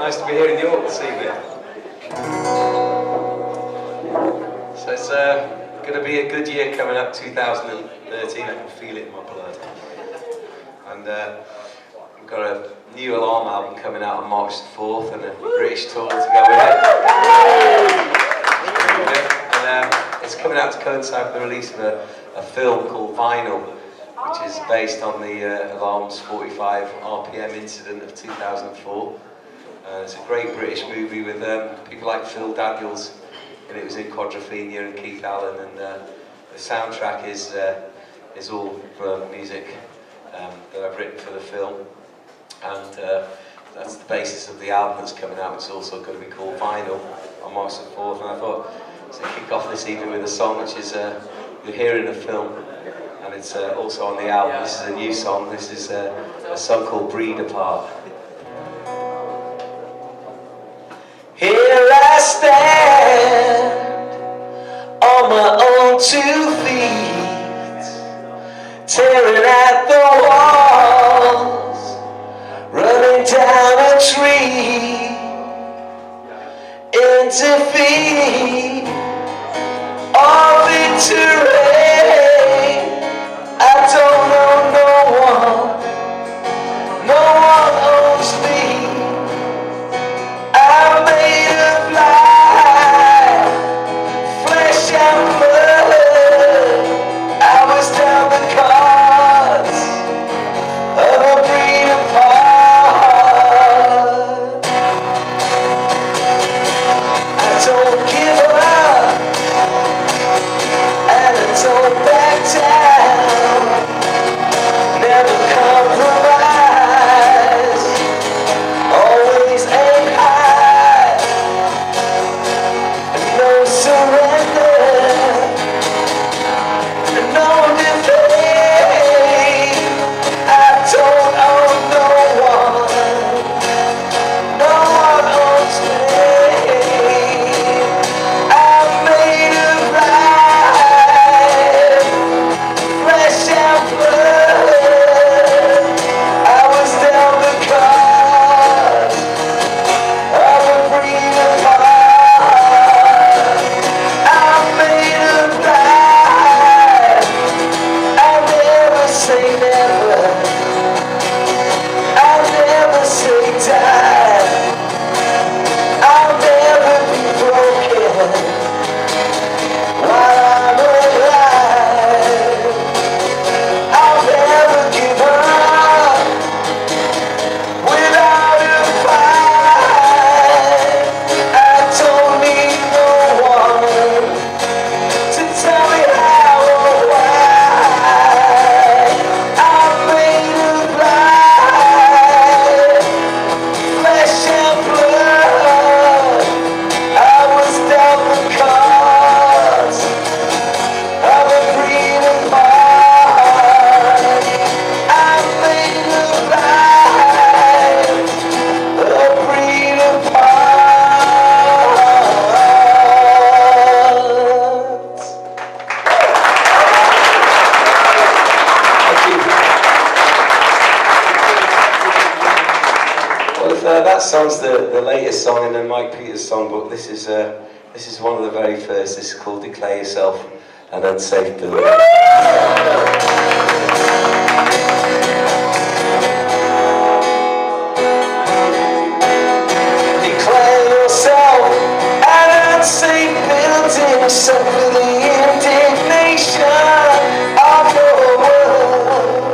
Nice to be here in York this evening. So it's going to be a good year coming up, 2013. I can feel it in my blood. And we've got a new Alarm album coming out on March the 4th and a British tour to go with it. And it's coming out to coincide with the release of a film called Vinyl, which is based on the Alarm's 45 RPM incident of 2004. It's a great British movie with people like Phil Daniels, and it was in Quadrophenia and Keith Allen, and the soundtrack is all for music that I've written for the film, and that's the basis of the album that's coming out. It's also going to be called Vinyl on March the 4th, and I thought to kick off this evening with a song which is you'll hear in the film, and it's also on the album. This is a new song. This is a song called Breed Apart. Here I stand on my own 2 feet, tearing at the walls, running down a tree, into feet of victory. I don't know no one owns me. I'm made of light, flesh and blood. I was down the cards of a breed apart. I don't give up, and I don't back down. Never compromise, always aim high. No surrender, no defeat. I don't own no one owns me. I'm made of light, flesh and blood. I was down the cards of a breed apart. I'm made of light. I'll never say never. I'll never say die. I'll never be broken while I'm alive. I'll never give up without a fight. I don't need no one to tell me how or why. I'm made of light, flesh and blood. I was dealt the cards of a breed apart. I'm made of light, a breed apart. Thank you. Well, if, that song's the latest song in the Mike Peters songbook. This is one of the very first. This is called Declare Yourself an Unsafe Building. Declare yourself an unsafe building, suffer the indignation of your world.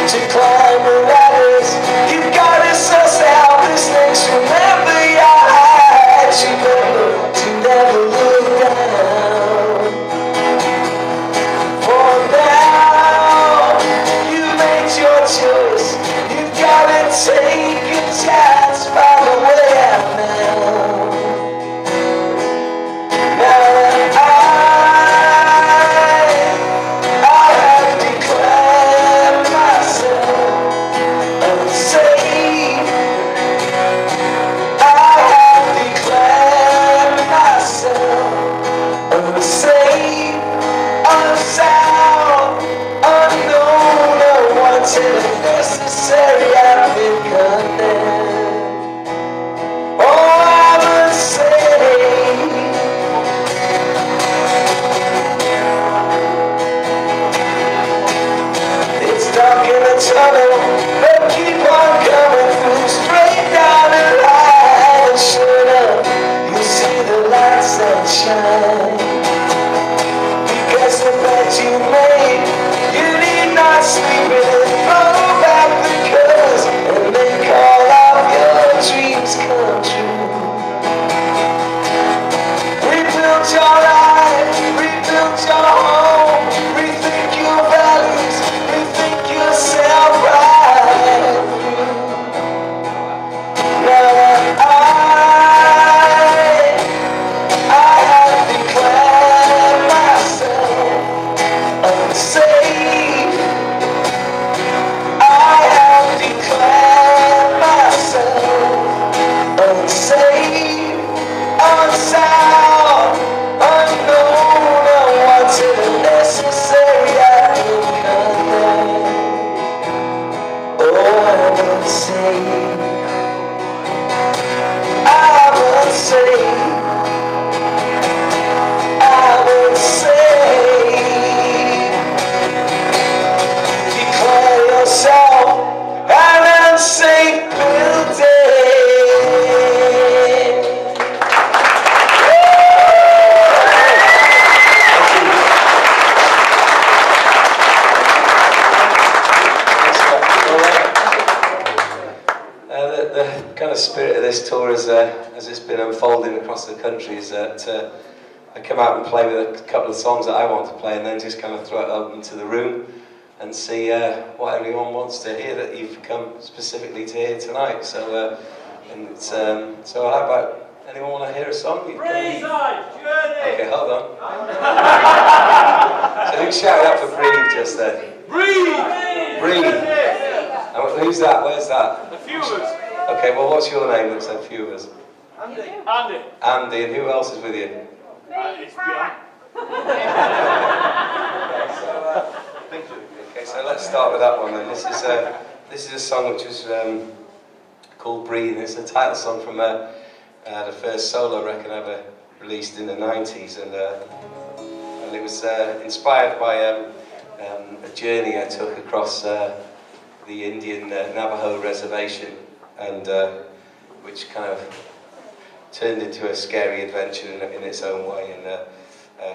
To climb the ladders, you've got to suss out this next. Remember your heights, remember to never look down. For now, you made your choice. You've got to take a chance, find a way out now. The kind of spirit of this tour as it's been unfolding across the country is that I come out and play with a couple of songs that I want to play and then just kind of throw it out into the room and see what everyone wants to hear that you've come specifically to hear tonight. So, so how about, anyone want to hear a song? Breathe, Journey! Okay, hold on. So who shouted out for Breathe just then? Breathe! Breathe! And who's that? Where's that? A few of us. Okay, well what's your name? Let's have a few of us. Andy. Andy, and who else is with you? It's Bjorn. Okay, so let's start with that one then. This is a song which was called Breathe. It's a title song from the first solo record I ever released in the 90s, and it was inspired by a journey I took across the Indian Navajo reservation, and which kind of turned into a scary adventure in its own way, and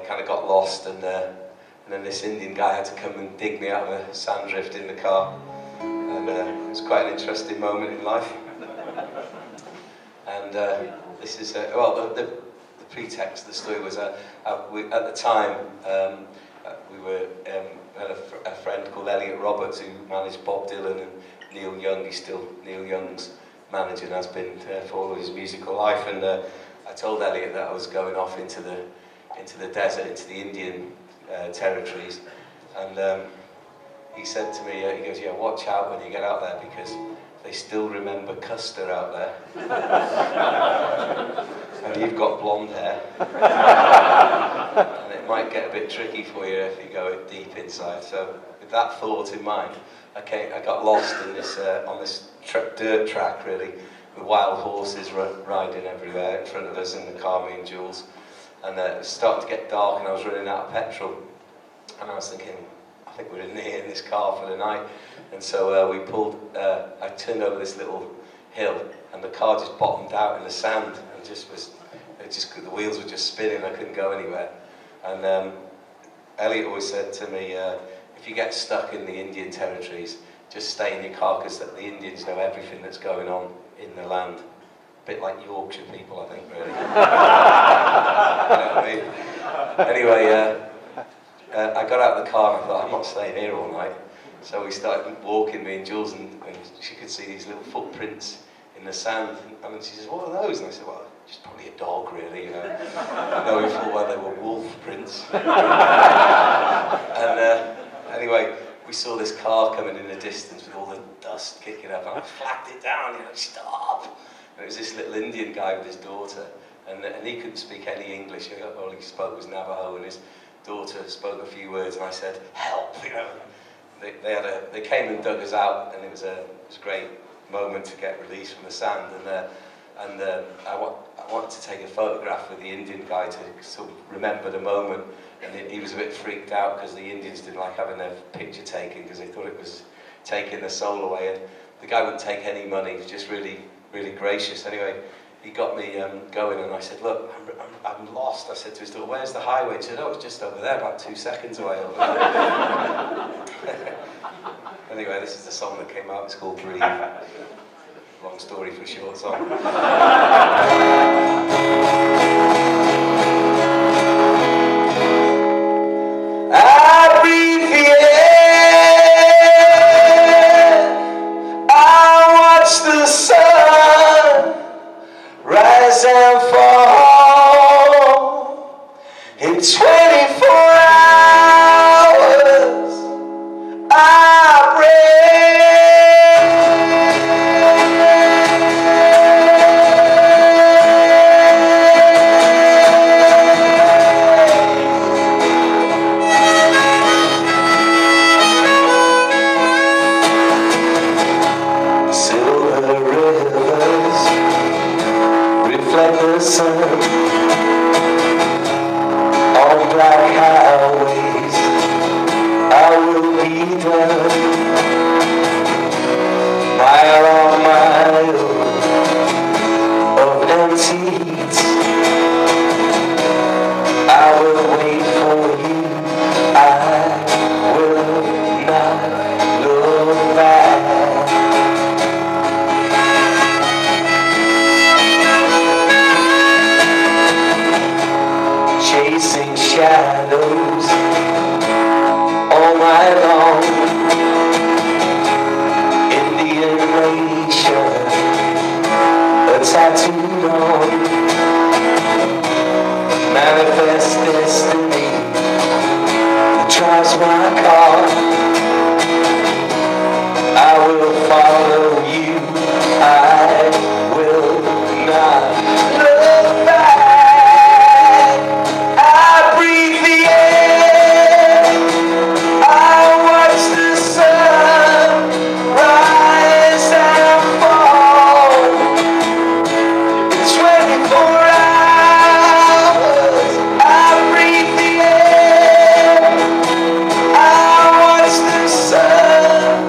kind of got lost, and then this Indian guy had to come and dig me out of a sand drift in the car, and it was quite an interesting moment in life. And this is well, the pretext, the story was at the time we were had a friend called Elliot Roberts who managed Bob Dylan and Neil Young. He's still Neil Young's manager and has been for all of his musical life. And I told Elliot that I was going off into the desert, into the Indian territories, and he said to me, he goes, "Yeah, watch out when you get out there because they still remember Custer out there, and you've got blonde hair, and it might get a bit tricky for you if you go deep inside." So with that thought in mind, I got lost in this on this dirt track, really, with wild horses riding everywhere in front of us in the car, me and Jules, and it was starting to get dark and I was running out of petrol, and I was thinking, I think we're in this car for the night. And so we pulled, I turned over this little hill and the car just bottomed out in the sand and the wheels were just spinning, I couldn't go anywhere. And Elliot always said to me, if you get stuck in the Indian territories, just stay in your car because the Indians know everything that's going on in the land. A bit like Yorkshire people, I think, really. You know what I mean? Anyway, I got out of the car and I thought, I'm not staying here all night. So we started walking, me and Jules, and she could see these little footprints in the sand. And she says, "What are those?" And I said, "Well, just probably a dog, really, you know." Knowing full well they were wolf prints. And anyway, we saw this car coming in the distance with all the dust kicking up, and I flagged it down, stop! And it was this little Indian guy with his daughter, and he couldn't speak any English. All he spoke was Navajo, and his daughter spoke a few words, and I said, "Help!" They came and dug us out, and it was a great moment to get released from the sand. And I wanted to take a photograph with the Indian guy to sort of remember the moment. And he was a bit freaked out because the Indians didn't like having their picture taken because they thought it was taking the soul away. And the guy wouldn't take any money. He was just really, really gracious. Anyway, he got me going, and I said, "Look, I'm lost." I said to his daughter, "Where's the highway?" He said, "Oh, it's just over there, about 2 seconds away over there." Anyway, this is the song that came out. It's called Breathe. Long story for a short song. I breathe the air, I watch the sun rise and fall in 24 hours. I breathe. Silver rivers reflect the sun on black highways. I will be done mile on mile of empty heat. I will wait for you. I will not look back. shadows all night long. Indian nation, a tattooed on, manifest destiny that drives my car. I will follow you, I will not look back. I breathe the air, I watch the sun rise and fall. In 24 hours, I breathe the air, I watch the sun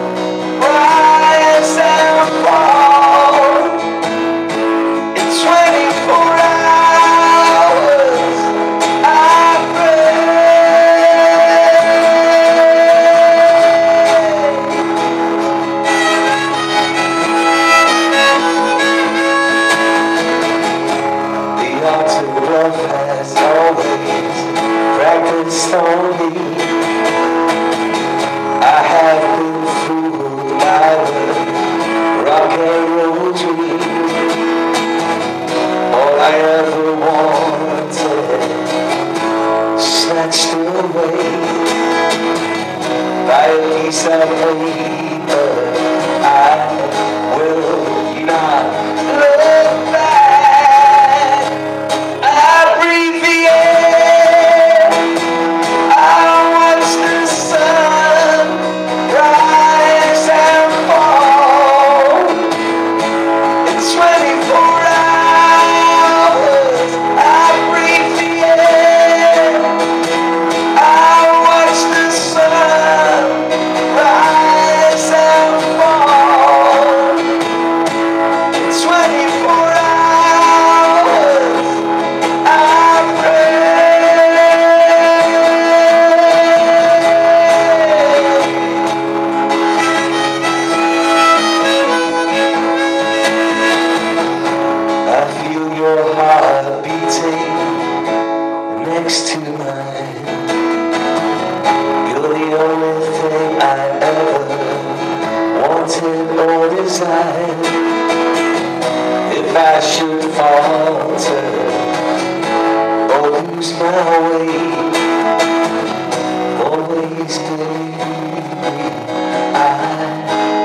rise and fall. In 24 hours, I pray. The art of love has always practiced on me. I have been fooled by the rock and roll dream. All I ever wanted, snatched away by a piece of paper. I will not look back. I breathe the air, I watch the sun rise and fall. In 24 hours, I breathe the air, I watch the sun rise and fall. In 24 hours, I pray. I feel your heart beating next to mine. You're the only thing I ever wanted or desired. If I should falter or lose my way, always believe me, I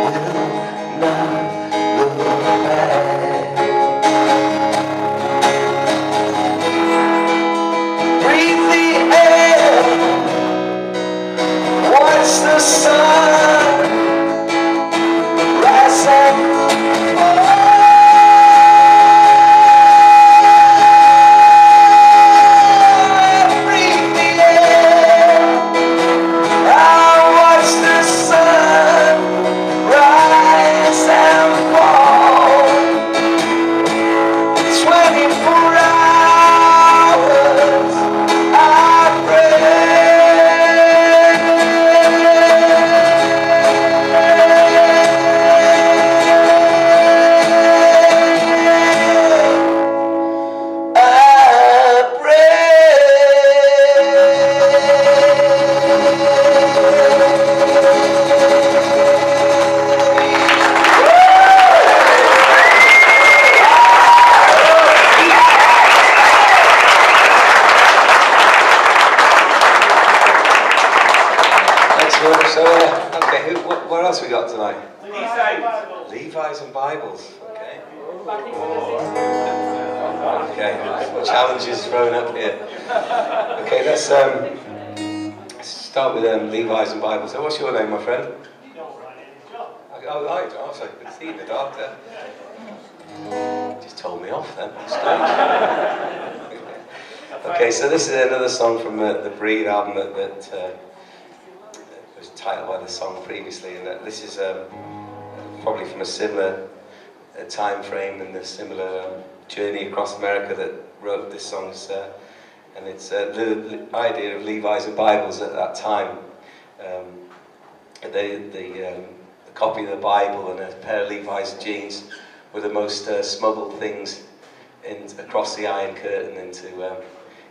will not look back. Breathe the air, watch the sun rise and fall. Breathe the air, I watch the sun rise and fall. 24 hours, I pray. I pray. Excellent. So, okay, what else we got tonight? Levi's and Bibles. Okay. Okay. Challenges thrown up here. Okay, let's start with Levi's and Bibles. So, what's your name, my friend? Oh, right. Oh, so I could see in the dark there. Just told me off then. Strange. Okay, so this is another song from the Breed album that was titled by the song previously, and this is probably from a similar time frame and a similar journey across America that wrote this song. And it's the idea of Levi's and Bibles at that time. The copy of the Bible and a pair of Levi's jeans were the most smuggled things across the Iron Curtain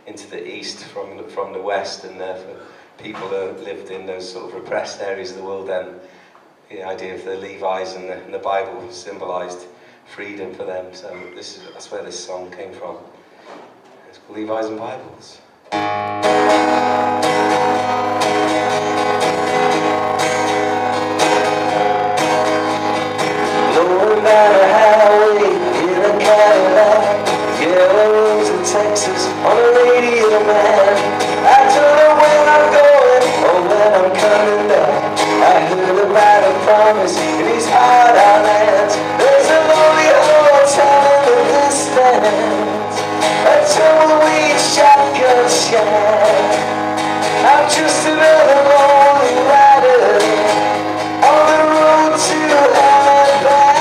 into the east from the west, and for people who lived in those sort of repressed areas of the world, then the idea of the Levi's and the Bible symbolised freedom for them. So that's where this song came from. It's called Levi's and Bibles. No matter how we in a Cadillac, yellow rose in Texas on a radio, man. I don't know where I'm going or when I'm coming back. I heard about a promise in these hard lands. There's a lonely hotel in the distance, a tumbleweed shotgun shack. I'm just another lonely rider on the road to hell and back.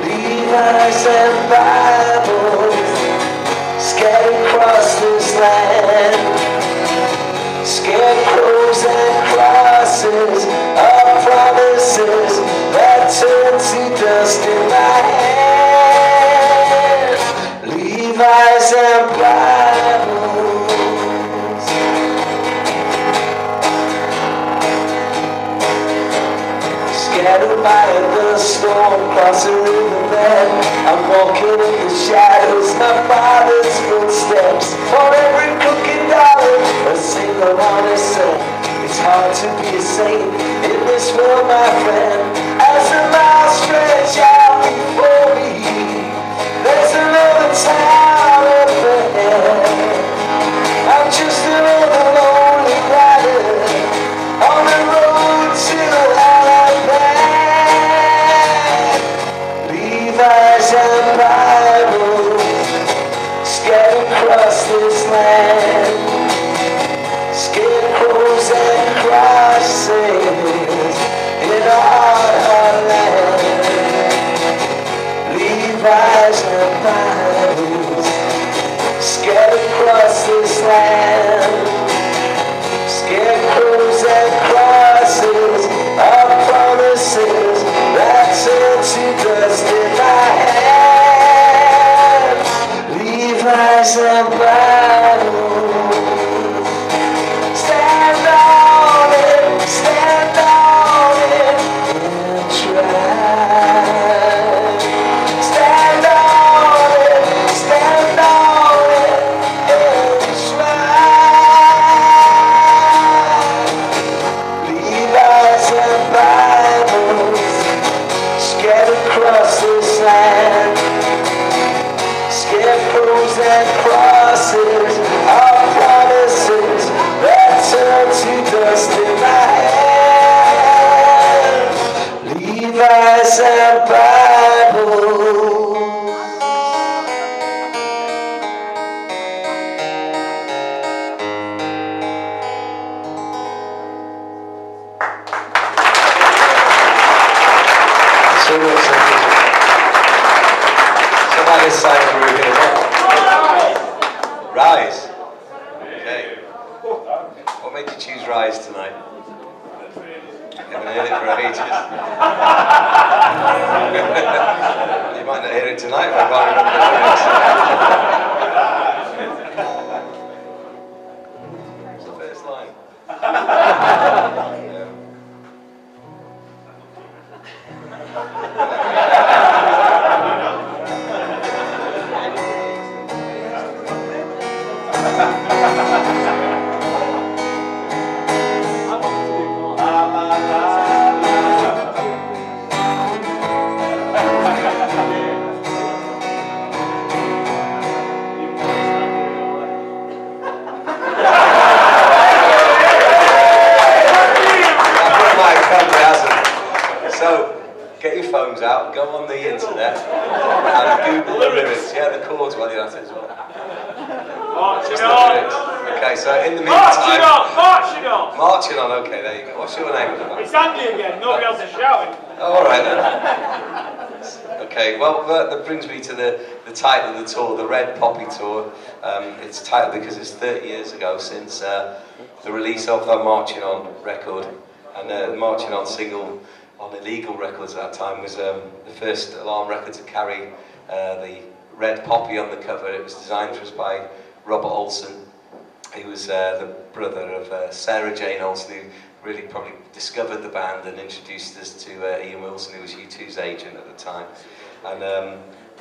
Levi's and Bibles scattered across this land. Scarecrows and crosses are promises that turn to dust in my hand. Levi's and Bibles. Scattered by the storm, across the riverbed, I'm walking in the shadows, my father's footsteps. For every crooked dollar, a single honest cent. It's hard to be a saint in this world, my friend. As the miles stretch out before me, there's another town up ahead. I'm just another lonely rider on the road to hell and back. Levi's and Bibles scattered across this land. Scarecrows and crosses in a hard land. Levi's and Bibles scattered across this land. Scarecrows and crosses are promises that turn to dust in my hand. Levi's and Bibles. Stand on it, and try. Stand on it, and try. Levi's and Bibles scattered across this land. Scarecrows and crosses are promises that turn to dust in my hand. Levi's and Bibles. So by this side of the room here, what? Rise. Okay. What made you choose Rise tonight? You haven't heard it for ages. You might not hear it tonight if I can't remember the lyrics. What's the first line? Get your phones out, go on the internet and Google the lyrics. Yeah, the chords while you're at it as well. Just the lyrics. Okay, so in the meantime... Marching on! Marching on, okay, there you go. What's your name? It's Andy again, nobody else is shouting. Oh, alright then. Okay, well, that brings me to the title of the tour, the Red Poppy Tour. It's titled because it's 30 years ago since the release of the Marching On record. And the Marching On single on illegal records at that time was the first Alarm record to carry the red poppy on the cover. It was designed for us by Robert Olsen, who was the brother of Sarah Jane Olsen, who really probably discovered the band and introduced us to Ian Wilson, who was U2's agent at the time. And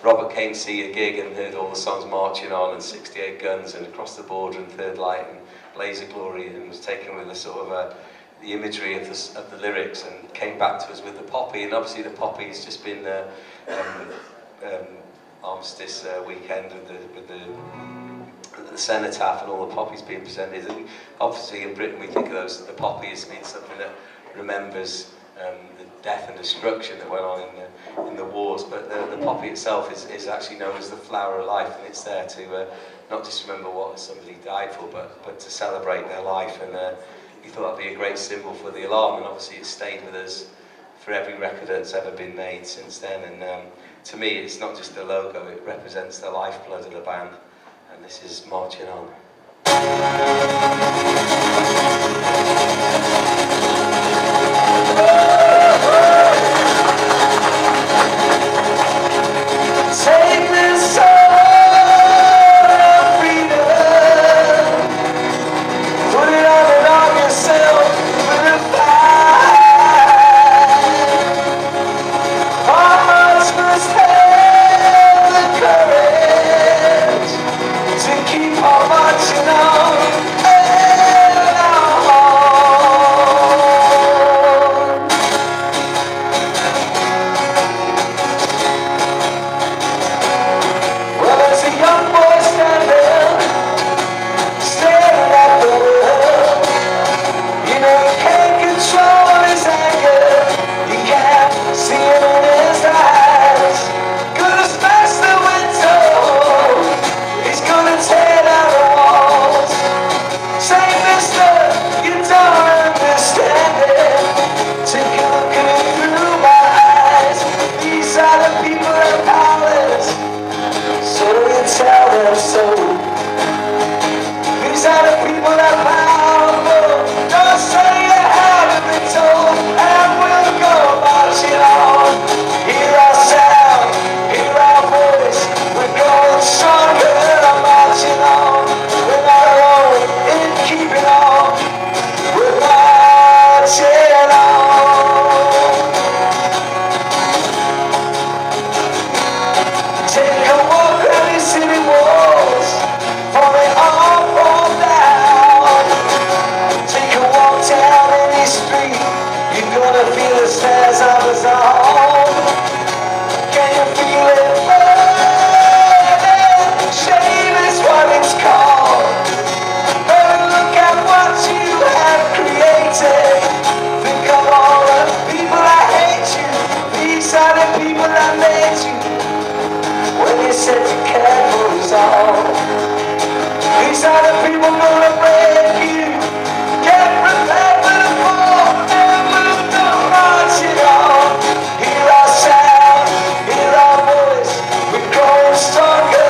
Robert came to see a gig and heard all the songs Marching On and 68 Guns and Across the Border and Third Light and Blaze of Glory, and was taken with a sort of the imagery of the lyrics, and came back to us with the poppy. And obviously the poppy has just been Armistice weekend with the cenotaph and all the poppies being presented. And obviously in Britain we think of the poppy as being something that remembers the death and destruction that went on in the wars, but the poppy itself is actually known as the flower of life, and it's there to not just remember what somebody died for, but to celebrate their life. And we thought that'd be a great symbol for the alarm, and obviously it's stayed with us for every record that's ever been made since then. And to me, it's not just the logo, it represents the lifeblood of the band, and this is Marching On. Take this sword of freedom, put it on yourself with a fire. Our hearts must have the courage to keep on marching on and on. Well, there's a young boy standing, staring at the world. You know he can't control his anger, you can't see it in his eyes. Gonna smash the window, he's gonna tear down the walls. Say, mister, you don't understand it. Take a look at it through my eyes. These are the people of powers, so you tell them so. These are the people that are powerful. Don't say you haven't been told. And we'll go marching on. Hear our sound, hear our voice. We're going stronger, marching on. We're not alone in keeping on. We're marching on. Take a walk around these city walls, for they all fall down. Take a walk down any street, you're gonna feel the stairs of us all. Can you feel it burning? Shame is what it's called. But look at what you have created. Think of all the people that hate you. These are the people that made you. When you said you cared for us all. These are the people gonna break you. Get prepared for the fall, and we'll go marching on. Hear our sound, hear our voice. We're growing stronger,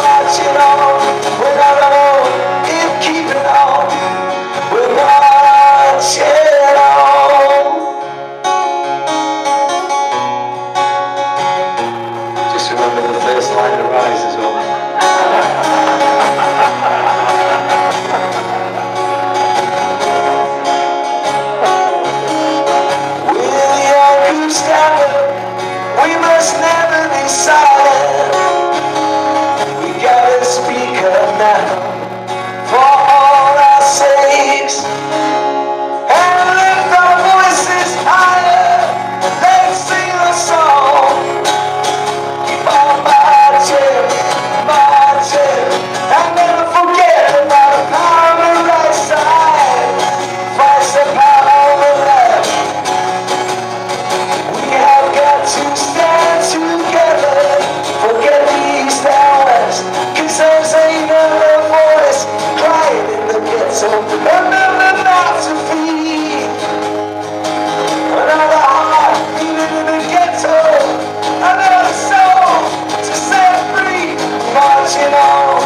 marching on. We're not alone in keeping on. We're marching on. Just remember the first line of Rise as well. We're the young who stand up. We must never be silent. We gotta speak up now for all our sakes. And lift our voices higher. Let's sing a song. Keep on marching, marching, and never forget about the power on the right side. Fights the power on the left. We have got to stand together. Forget the east and west, 'cause there's another voice crying in the ghetto. Another mouth to feed, another heart beating in the ghetto, another soul to set free. Marching on,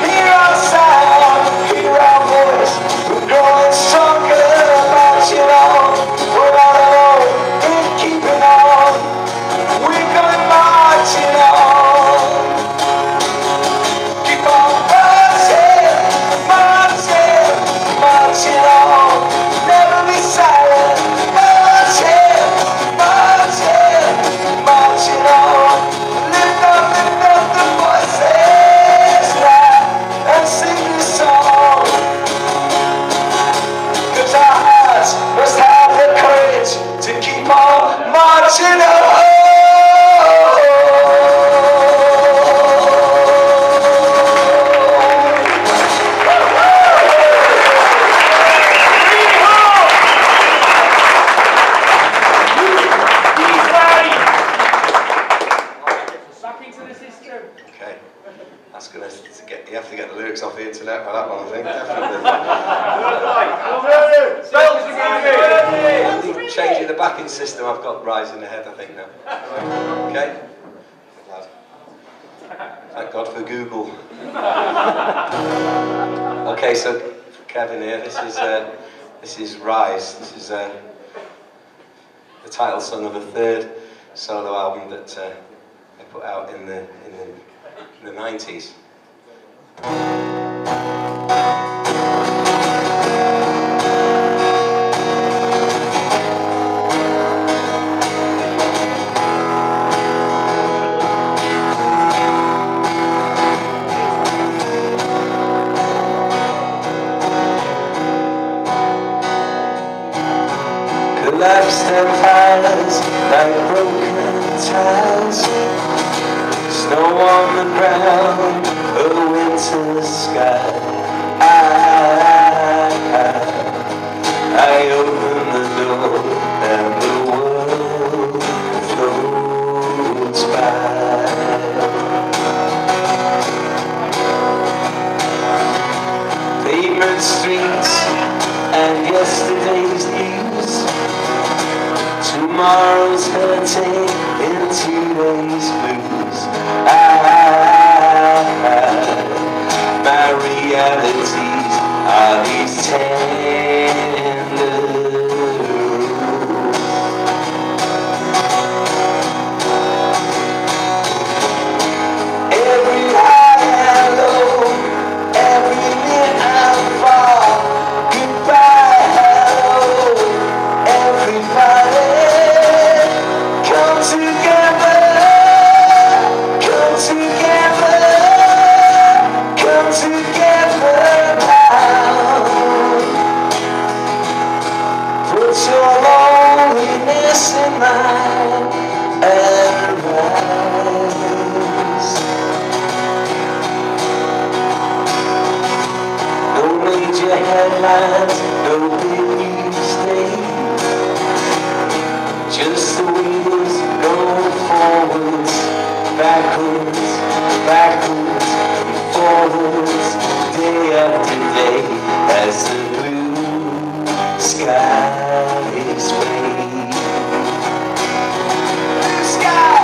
hear our sound, hear our voice. We're growing stronger, marching on. We're not alone in keeping on. We're going marching on. going to get. You have to get the lyrics off the internet for that one, I think. Definitely. Changing the backing system. I've got Rise in the head, I think now. Okay. Thank God for Google. Okay, so Kevin here. This is Rise. This is the title song of the third solo album that I put out in the 90s. Collapsed empires like broken tiles, snow on the ground, a winter sky. I open the door and the world floats by. Pavement streets and yesterday's news, tomorrow's hurting in today's blues. My realities are these tender rules. Every high and low, every near and far, goodbye, hello, everybody. Come together now. Put your loneliness in mine and rise. No major headlines, no big news days, just the wheels going forwards, backwards, backwards, and forwards, day after day, as the blue skies fade. Blue skies!